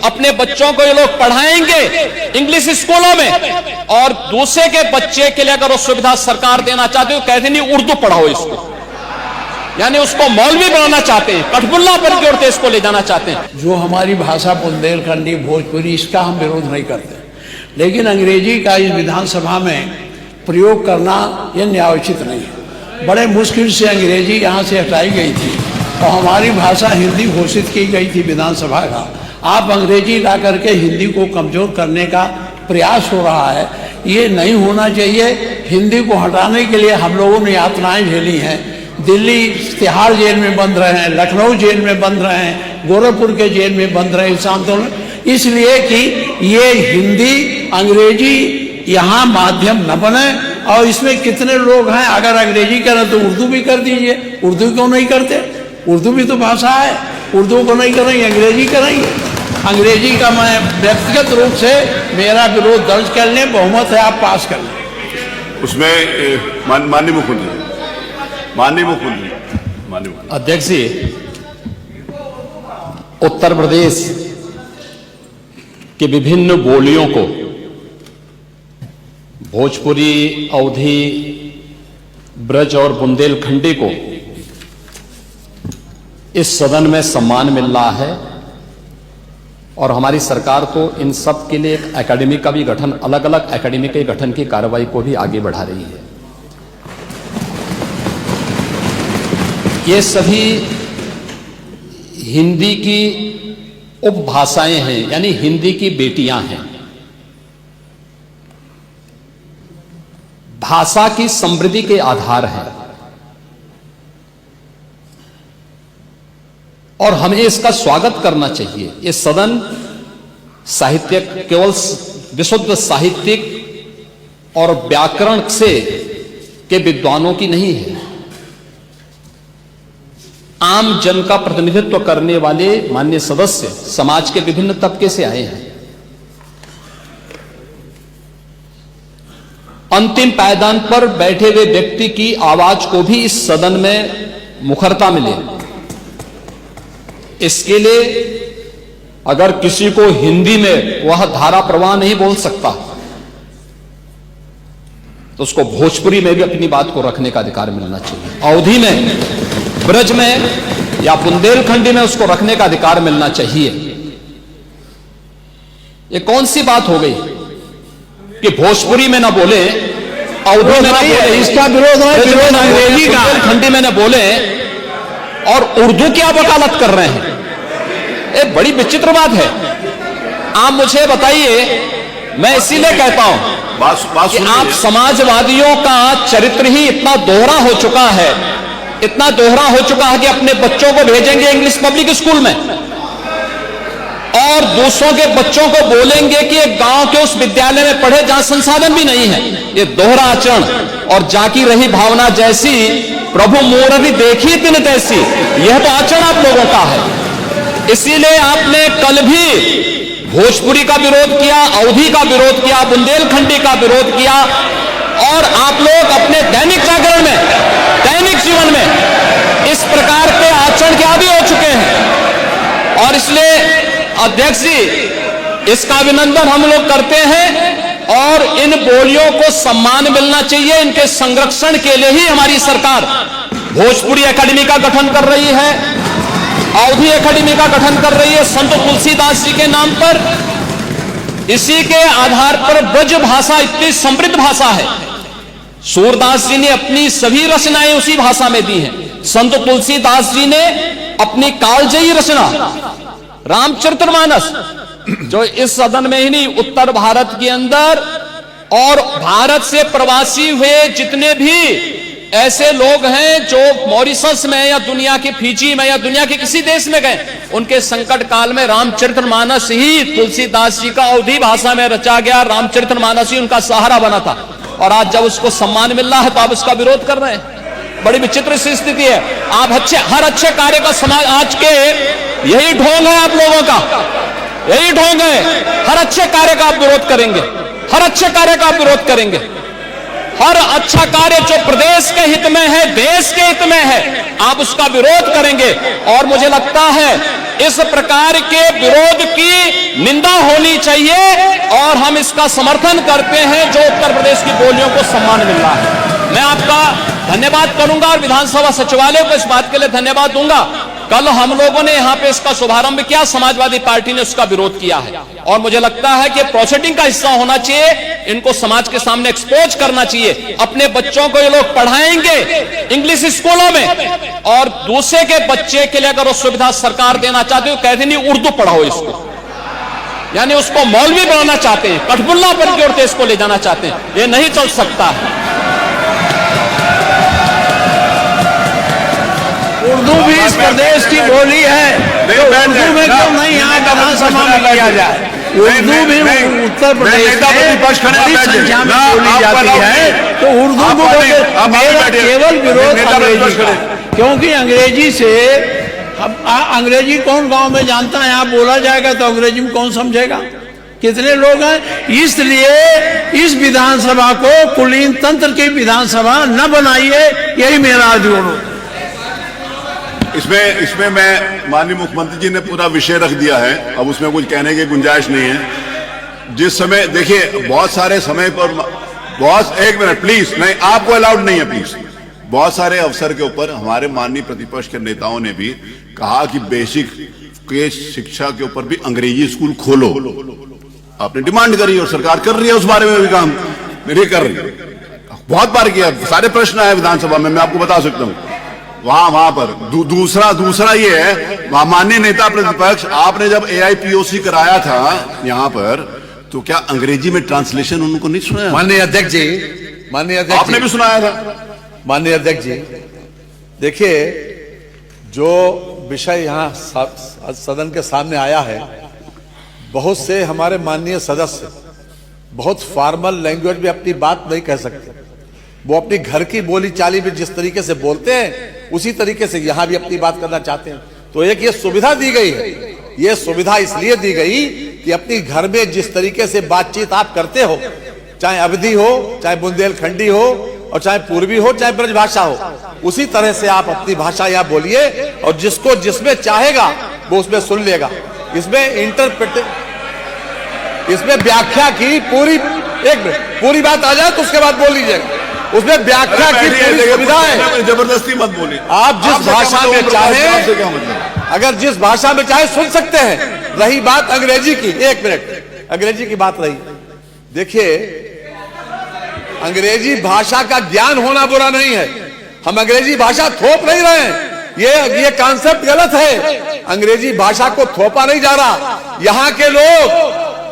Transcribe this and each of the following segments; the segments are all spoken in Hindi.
अपने बच्चों को ये लोग पढ़ाएंगे इंग्लिश स्कूलों में, और दूसरे के बच्चे के लिए अगर वो सुविधा सरकार देना चाहते हो, कहते नहीं उर्दू पढ़ाओ इसको, यानी उसको मौलवी बनाना चाहते हैं, कठपुल्ला पर की ओर देश को ले जाना चाहते हैं। जो हमारी भाषा बुंदेलखंडी भोजपुरी, इसका हम विरोध नहीं करते, लेकिन अंग्रेजी का इस विधानसभा में प्रयोग करना यह न्यायोचित नहीं है। बड़े मुश्किल से अंग्रेजी यहाँ से हटाई गई थी और हमारी भाषा हिंदी घोषित की गई थी विधानसभा का। आप अंग्रेजी ला करके हिंदी को कमजोर करने का प्रयास हो रहा है, ये नहीं होना चाहिए। हिंदी को हटाने के लिए हम लोगों ने यातनाएं झेली हैं। दिल्ली तिहाड़ जेल में बंद रहे हैं, लखनऊ जेल में बंद रहे हैं, गोरखपुर के जेल में बंद रहे इस आंदोलन, इसलिए कि ये हिंदी अंग्रेजी यहाँ माध्यम न बने। और इसमें कितने लोग हैं, अगर अंग्रेजी करें तो उर्दू भी कर दीजिए। उर्दू क्यों नहीं करते? उर्दू भी तो भाषा है। उर्दू को नहीं करेंगे, अंग्रेजी करेंगे। अंग्रेजी का मैं व्यक्तिगत रूप से मेरा विरोध दर्ज कर लें, बहुमत है आप पास कर लें। उसमें माननीय मुख्यमंत्री अध्यक्ष जी, उत्तर प्रदेश की विभिन्न बोलियों को, भोजपुरी, अवधी, ब्रज और बुंदेलखंडी को इस सदन में सम्मान मिल रहा है, और हमारी सरकार तो इन सब के लिए एक एकेडमी का भी गठन, अलग अलग एकेडमी के गठन की कार्रवाई को भी आगे बढ़ा रही है। ये सभी हिंदी की उपभाषाएं हैं, यानी हिंदी की बेटियां हैं। भाषा की समृद्धि के आधार हैं, और हमें इसका स्वागत करना चाहिए। ये सदन साहित्यिक, केवल विशुद्ध साहित्यिक और व्याकरण से के विद्वानों की नहीं है, आम जन का प्रतिनिधित्व करने वाले माननीय सदस्य समाज के विभिन्न तबके से आए हैं। अंतिम पायदान पर बैठे हुए व्यक्ति की आवाज को भी इस सदन में मुखरता मिले, इसके लिए अगर किसी को हिंदी में वह धारा प्रवाह नहीं बोल सकता, तो उसको भोजपुरी में भी अपनी बात को रखने का अधिकार मिलना चाहिए। अवधी में, ब्रज में या बुंदेलखंडी में उसको रखने का अधिकार मिलना चाहिए। ये कौन सी बात हो गई कि भोजपुरी में ना बोले, अवधी में ना बोले, इसका विरोध अंग्रेजी का, बुंदेलखंडी में ना बोले, और उर्दू की आप वकालत कर रहे हैं। ये बड़ी विचित्र बात है। आप मुझे बताइए, मैं इसीलिए कहता हूं कि आप समाजवादियों का चरित्र ही इतना दोहरा हो चुका है, इतना दोहरा हो चुका है कि अपने बच्चों को भेजेंगे इंग्लिश पब्लिक स्कूल में और दूसरों के बच्चों को बोलेंगे कि एक गांव के उस विद्यालय में पढ़े जहां संसाधन भी नहीं है। ये दोहरा आचरण और जाकी रही भावना जैसी प्रभु मूर्ति देखी तिन तैसी, यह तो आचरण आप लोगों का है। इसीलिए आपने कल भी भोजपुरी का विरोध किया, अवधी का विरोध किया, बुंदेलखंडी का विरोध किया, और आप लोग अपने दैनिक जागरण में, दैनिक जीवन में इस प्रकार के आचरण के आदी हो चुके हैं। और इसलिए अध्यक्ष जी, इसका अभिनंदन हम लोग करते हैं, और इन बोलियों को सम्मान मिलना चाहिए। इनके संरक्षण के लिए ही हमारी सरकार भोजपुरी एकेडमी का गठन कर रही है, अवधी एकेडमी का गठन कर रही है संत तुलसीदास जी के नाम पर। इसी के आधार पर ब्रज भाषा इतनी समृद्ध भाषा है। सूरदास जी ने अपनी सभी रचनाएं उसी भाषा में दी हैं। संत तुलसीदास जी ने अपनी कालजयी रचना रामचरितमानस, जो इस सदन में ही नहीं, उत्तर भारत के अंदर और भारत से प्रवासी हुए जितने भी ऐसे लोग हैं जो मॉरिशस में या दुनिया के फिजी में या दुनिया के किसी देश में गए, उनके संकट काल में रामचरितमानस ही तुलसीदास जी का अवधी भाषा में रचा गया रामचरितमानस ही उनका सहारा बना था। और आज जब उसको सम्मान मिल रहा है तो आप उसका विरोध कर रहे हैं। बड़ी विचित्र सी स्थिति है। आप हर अच्छे कार्य का समाज, आज के यही ढोंग है आप लोगों का, यही ढोंग है। हर अच्छे कार्य का आप विरोध करेंगे, हर अच्छे कार्य का आप विरोध करेंगे। हर अच्छा कार्य जो प्रदेश के हित में है, देश के हित में है, आप उसका विरोध करेंगे। और मुझे लगता है इस प्रकार के विरोध की निंदा होनी चाहिए और हम इसका समर्थन करते हैं जो उत्तर प्रदेश की बोलियों को सम्मान मिल रहा है। मैं आपका धन्यवाद करूंगा और विधानसभा सचिवालय को इस बात के लिए धन्यवाद दूंगा। कल हम लोगों ने यहां पे इसका शुभारंभ किया, समाजवादी पार्टी ने उसका विरोध किया है और मुझे लगता है कि प्रोसीडिंग का हिस्सा होना चाहिए, इनको समाज के सामने एक्सपोज करना चाहिए। अपने बच्चों को ये लोग पढ़ाएंगे इंग्लिश स्कूलों में और दूसरे के बच्चे के लिए अगर वो सुविधा सरकार देना चाहती है, कहते नहीं उर्दू पढ़ाओ इसको, यानी उसको मौलवी बनाना चाहते हैं, कठबुल्ला पर की ओर इसको ले जाना चाहते हैं। ये नहीं चल सकता है। उर्दू भी इस प्रदेश की बोली है, तो उर्दू में क्यों नहीं यहाँ विधानसभा में किया जाए? उर्दू भी उत्तर प्रदेश में बड़ी संख्या में बोली जाती है, तो उर्दू को मेरा केवल विरोध अंग्रेजी का, क्योंकि अंग्रेजी से अंग्रेजी कौन गांव में जानता है? यहाँ बोला जाएगा तो अंग्रेजी में कौन समझेगा? कितने लोग हैं? इसलिए इस विधानसभा को कुलीन तंत्र की विधानसभा न बनाइए, यही मेरा अनुरोध है। इसमें मैं माननीय मुख्यमंत्री जी ने पूरा विषय रख दिया है, अब उसमें कुछ कहने की गुंजाइश नहीं है। जिस समय देखिए बहुत सारे समय पर बहुत, एक मिनट प्लीज, नहीं आपको अलाउड नहीं है प्लीज। बहुत सारे अवसर के ऊपर हमारे माननीय प्रतिपक्ष के नेताओं ने भी कहा कि बेसिक के शिक्षा के ऊपर भी अंग्रेजी स्कूल खोलो, आपने डिमांड करी और सरकार कर रही है उस बारे में भी काम नहीं कर रही है। बहुत बार किया, सारे प्रश्न आए विधानसभा में, मैं आपको बता सकता हूं वहां पर। दूसरा ये है, माननीय नेता प्रतिपक्ष, आपने जब AIPOC कराया था यहां पर, तो क्या अंग्रेजी में ट्रांसलेशन उनको नहीं सुनाया? माननीय अध्यक्ष जी, आपने भी सुनाया था। माननीय अध्यक्ष जी, देखिए जो विषय यहाँ सदन के सामने आया है, बहुत से हमारे माननीय सदस्य बहुत फॉर्मल लैंग्वेज में अपनी बात नहीं कह सकते। वो अपनी घर की बोली चाली में जिस तरीके से बोलते हैं उसी तरीके से यहाँ भी अपनी बात करना चाहते हैं। तो एक ये सुविधा दी गई है, ये सुविधा इसलिए दी गई कि अपनी घर में जिस तरीके से बातचीत आप करते हो, चाहे अवधी हो, चाहे बुंदेलखंडी हो, और चाहे पूर्वी हो, चाहे ब्रज भाषा हो, उसी तरह से आप अपनी भाषा यहाँ बोलिए और जिसको जिसमें चाहेगा वो उसमें सुन लेगा। इसमें व्याख्या की पूरी बात आ जाए तो उसके बाद बोल लीजिएगा। उसमें व्याख्या की पूरी सुविधा है, जबरदस्ती मत बोलिए। आप जिस भाषा में चाहे, अगर जिस भाषा में चाहे सुन सकते हैं। रही बात अंग्रेजी की, एक मिनट, अंग्रेजी की बात रही, देखिए अंग्रेजी भाषा का ज्ञान होना बुरा नहीं है, हम अंग्रेजी भाषा थोप नहीं रहे हैं, ये कॉन्सेप्ट गलत है। अंग्रेजी भाषा को थोपा नहीं जा रहा। यहाँ के लोग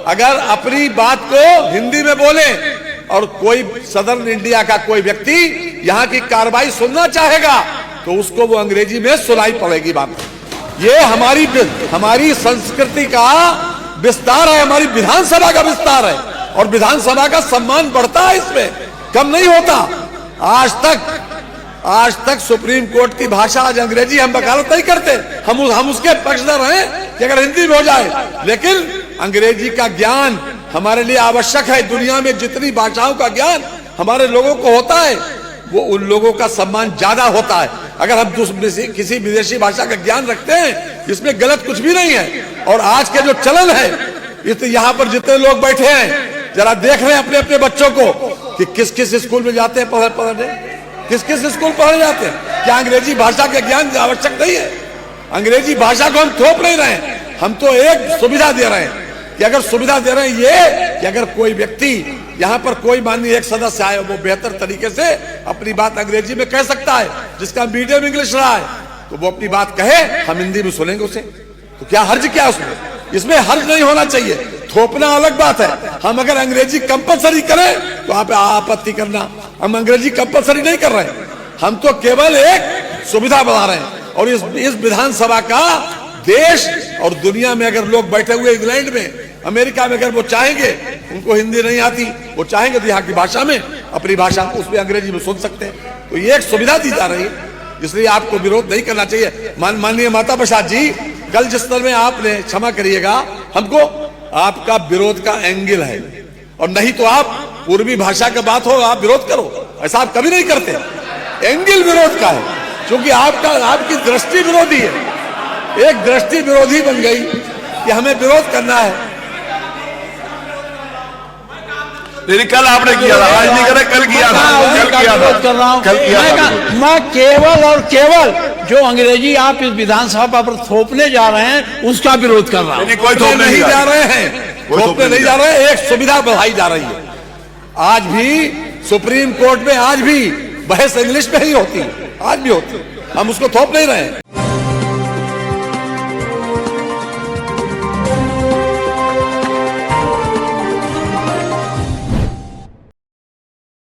अगर अपनी बात को हिंदी में बोले और कोई सदर्न इंडिया का कोई व्यक्ति यहाँ की कार्रवाई सुनना चाहेगा तो उसको वो अंग्रेजी में सुनाई पड़ेगी बात। ये हमारी संस्कृति का विस्तार है, हमारी विधानसभा का विस्तार है और विधानसभा का सम्मान बढ़ता है, इसमें कम नहीं होता। आज तक सुप्रीम कोर्ट की भाषा आज अंग्रेजी, हम वकालत नहीं करते, हम उसके पक्षधर हैं कि अगर हिंदी में हो जाए, लेकिन अंग्रेजी का ज्ञान हमारे लिए आवश्यक है। दुनिया में जितनी भाषाओं का ज्ञान हमारे लोगों को होता है, वो उन लोगों का सम्मान ज्यादा होता है। अगर हम किसी विदेशी भाषा का ज्ञान रखते हैं, इसमें गलत कुछ भी नहीं है। और आज के जो चलन है, यहाँ पर जितने लोग बैठे हैं, जरा देख रहे हैं अपने अपने बच्चों को कि किस किस स्कूल में जाते हैं पढ़ने, किस किस स्कूल पढ़ने जाते हैं। क्या अंग्रेजी भाषा का ज्ञान आवश्यक नहीं है? अंग्रेजी भाषा को हम थोप नहीं रहे हैं, हम तो एक सुविधा दे रहे हैं कि अगर सुविधा दे रहे हैं ये कि अगर कोई व्यक्ति यहाँ पर कोई माननीय एक सदस्य आए, वो बेहतर तरीके से अपनी बात अंग्रेजी में कह सकता है, जिसका मीडियम इंग्लिश रहा है, तो वो अपनी बात कहे, हम हिंदी में सुनेंगे उसे। तो क्या हर्ज क्या उसमें? इसमें हर्ज नहीं होना चाहिए। थोपना अलग बात है। हम अगर अंग्रेजी कंपलसरी करें तो आप आपत्ति करना, हम अंग्रेजी कंपलसरी नहीं कर रहे हैं, हम तो केवल एक सुविधा बढ़ा रहे हैं। और इस विधानसभा का देश और दुनिया में अगर लोग बैठे हुए इंग्लैंड में, अमेरिका में, अगर वो चाहेंगे, उनको हिंदी नहीं आती, वो चाहेंगे तो यहाँ की भाषा में, अपनी भाषा उसमें अंग्रेजी में सुन सकते हैं। तो ये एक सुविधा दी जा रही है, इसलिए आपको विरोध नहीं करना चाहिए। माननीय माता प्रसाद जी, कल जिस तरह में आपने, क्षमा करिएगा, हमको आपका विरोध का एंगल है, और नहीं तो आप पूर्वी भाषा का बात हो आप विरोध करो, ऐसा आप कभी नहीं करते। एंगल विरोध का है, क्योंकि आपकी दृष्टि विरोधी है, एक दृष्टि विरोधी बन गई कि हमें विरोध करना है। नहीं, कल आपने किया था, आज नहीं करे, कल किया था, कल किया था, कर रहा हूं। कल किया था। मैं केवल और केवल जो अंग्रेजी आप इस विधानसभा पर थोपने जा रहे हैं उसका विरोध कर रहा हूं। नहीं, कोई थोपने नहीं जा रहे हैं, कोई थोपने नहीं जा रहे हैं, एक सुविधा बढ़ाई जा रही है। आज भी सुप्रीम कोर्ट में आज भी बहस इंग्लिश में ही होती है, आज भी होती है, हम उसको थोप नहीं रहे हैं।